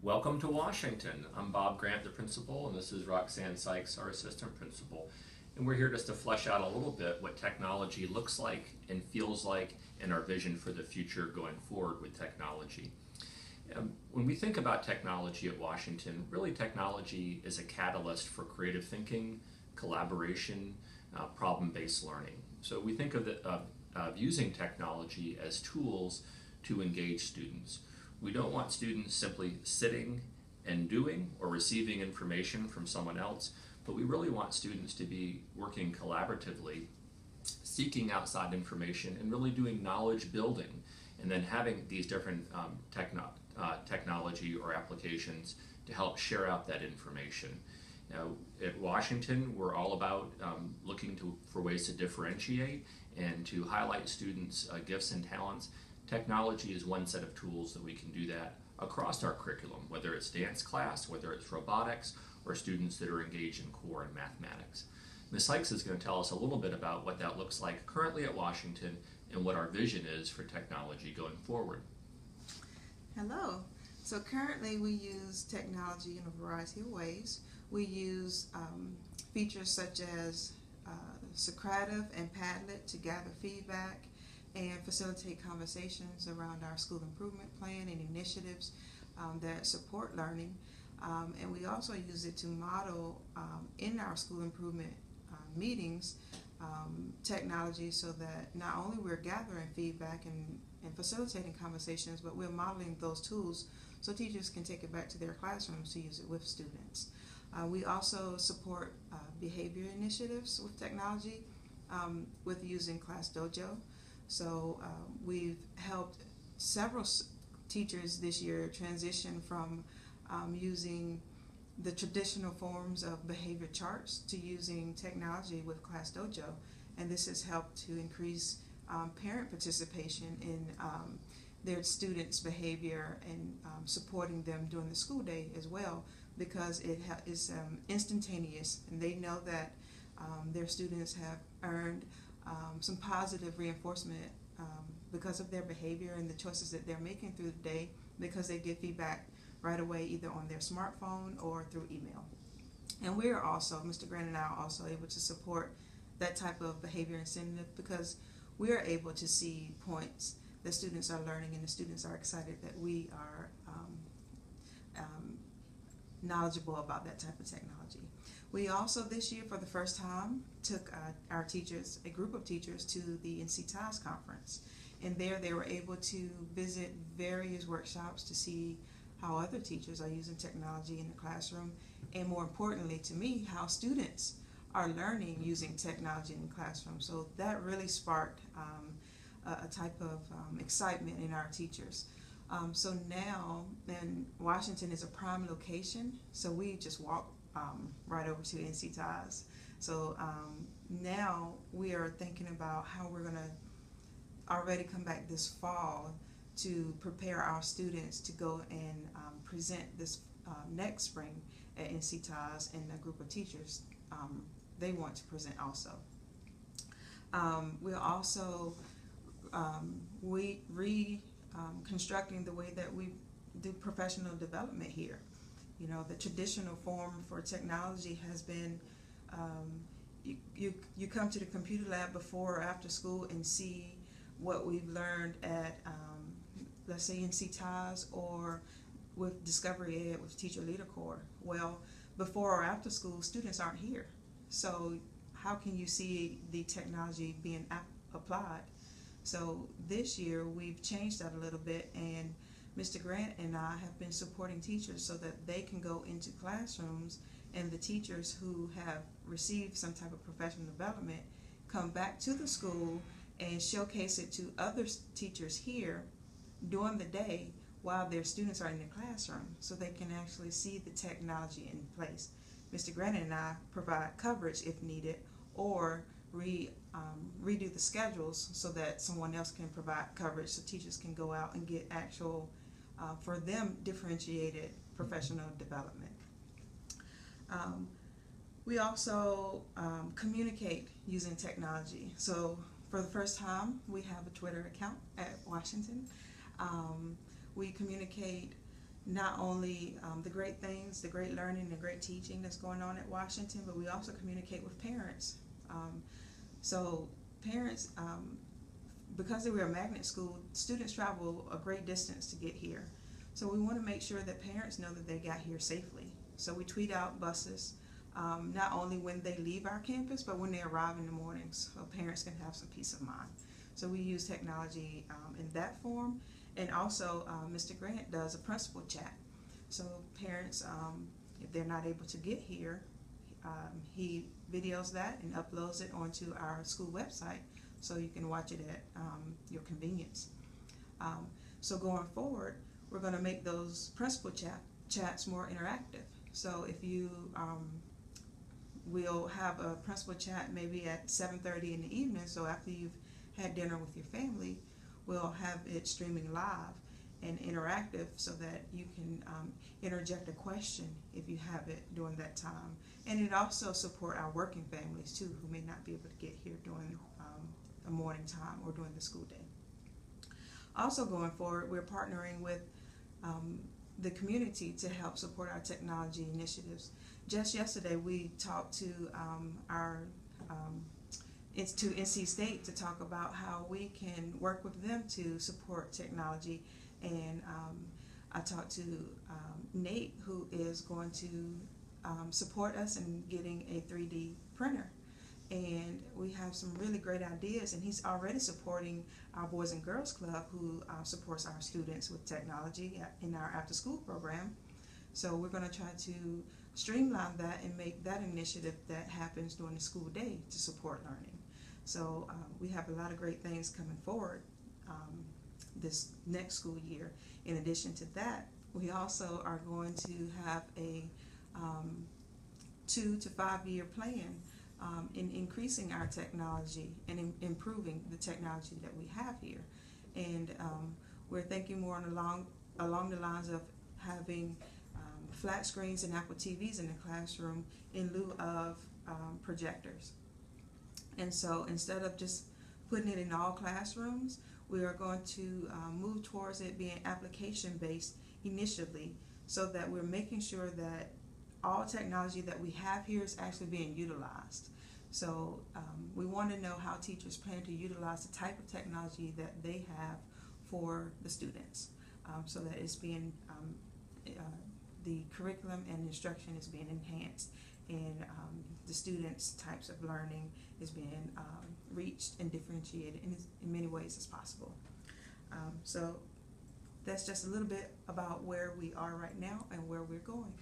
Welcome to Washington. I'm Bob Grant, the principal, and this is Roxanne Sykes, our assistant principal. And we're here just to flesh out a little bit what technology looks like and feels like and our vision for the future going forward with technology. When we think about technology at Washington, really technology is a catalyst for creative thinking, collaboration, problem-based learning. So we think of using technology as tools to engage students. We don't want students simply sitting and doing or receiving information from someone else, but we really want students to be working collaboratively, seeking outside information, and really doing knowledge building, and then having these different technology or applications to help share out that information. Now, at Washington, we're all about looking for ways to differentiate and to highlight students' gifts and talents. Technology is one set of tools that we can do that across our curriculum, whether it's dance class, whether it's robotics, or students that are engaged in core and mathematics. Ms. Sykes is going to tell us a little bit about what that looks like currently at Washington and what our vision is for technology going forward. Hello. So currently we use technology in a variety of ways. We use features such as Socrative and Padlet to gather feedback and facilitate conversations around our school improvement plan and initiatives that support learning. And we also use it to model in our school improvement meetings technology, so that not only we're gathering feedback and facilitating conversations, but we're modeling those tools so teachers can take it back to their classrooms to use it with students. We also support behavior initiatives with technology with using Class Dojo. So we've helped several teachers this year transition from using the traditional forms of behavior charts to using technology with Class Dojo, and this has helped to increase parent participation in their students' behavior and supporting them during the school day as well, because it is instantaneous, and they know that their students have earned some positive reinforcement because of their behavior and the choices that they're making through the day, because they get feedback right away either on their smartphone or through email. And we're also, Mr. Grant and I are also able to support that type of behavior incentive, because we are able to see points that students are learning, and the students are excited that we are knowledgeable about that type of technology. We also this year, for the first time, took our teachers, a group of teachers, to the NC TIES conference. And there they were able to visit various workshops to see how other teachers are using technology in the classroom, and more importantly to me, how students are learning using technology in the classroom. So that really sparked a type of excitement in our teachers. So now, and Washington is a prime location, so we just walk right over to NC TIES. So now we are thinking about how we're going to already come back this fall to prepare our students to go and present this next spring at NC TIES, and a group of teachers they want to present also. We're also constructing the way that we do professional development here. You know, the traditional form for technology has been you come to the computer lab before or after school and see what we've learned at let's say NC TIES or with Discovery Ed with Teacher Leader Corps. Well, before or after school, students aren't here. So how can you see the technology being applied? So this year we've changed that a little bit, and Mr. Grant and I have been supporting teachers so that they can go into classrooms, and the teachers who have received some type of professional development come back to the school and showcase it to other teachers here during the day while their students are in the classroom, so they can actually see the technology in place. Mr. Grant and I provide coverage if needed, or redo the schedules so that someone else can provide coverage, so teachers can go out and get actual, for them, differentiated professional development. We also communicate using technology. So for the first time, we have a Twitter account at Washington. We communicate not only the great things, the great learning, the great teaching that's going on at Washington, but we also communicate with parents. So parents, because we're a magnet school, students travel a great distance to get here. So we want to make sure that parents know that they got here safely. So we tweet out buses, not only when they leave our campus, but when they arrive in the mornings, so parents can have some peace of mind. So we use technology in that form. And also, Mr. Grant does a principal chat. So parents, if they're not able to get here, he videos that and uploads it onto our school website, so you can watch it at your convenience. So going forward, we're going to make those principal chats more interactive. So if you we'll have a principal chat maybe at 7:30 in the evening, so after you've had dinner with your family, we'll have it streaming live and interactive so that you can interject a question if you have it during that time. And it also support our working families too, who may not be able to get here during the morning time or during the school day. Also going forward, we're partnering with the community to help support our technology initiatives. Just yesterday we talked to to NC State to talk about how we can work with them to support technology, and I talked to Nate, who is going to support us in getting a 3D printer, and we have some really great ideas, and he's already supporting our Boys and Girls Club, who supports our students with technology in our after school program. So we're going to try to streamline that and make that initiative that happens during the school day to support learning. So we have a lot of great things coming forward this next school year. In addition to that, we also are going to have a 2 to 5 year plan in increasing our technology and improving the technology that we have here. And we're thinking more along the lines of having flat screens and Apple TVs in the classroom in lieu of projectors. And so instead of just putting it in all classrooms, we are going to move towards it being application-based initially, so that we're making sure that all technology that we have here is actually being utilized. So we want to know how teachers plan to utilize the type of technology that they have for the students, so that it's being the curriculum and instruction is being enhanced, and the students' types of learning is being reached and differentiated in many ways as possible. So that's just a little bit about where we are right now and where we're going.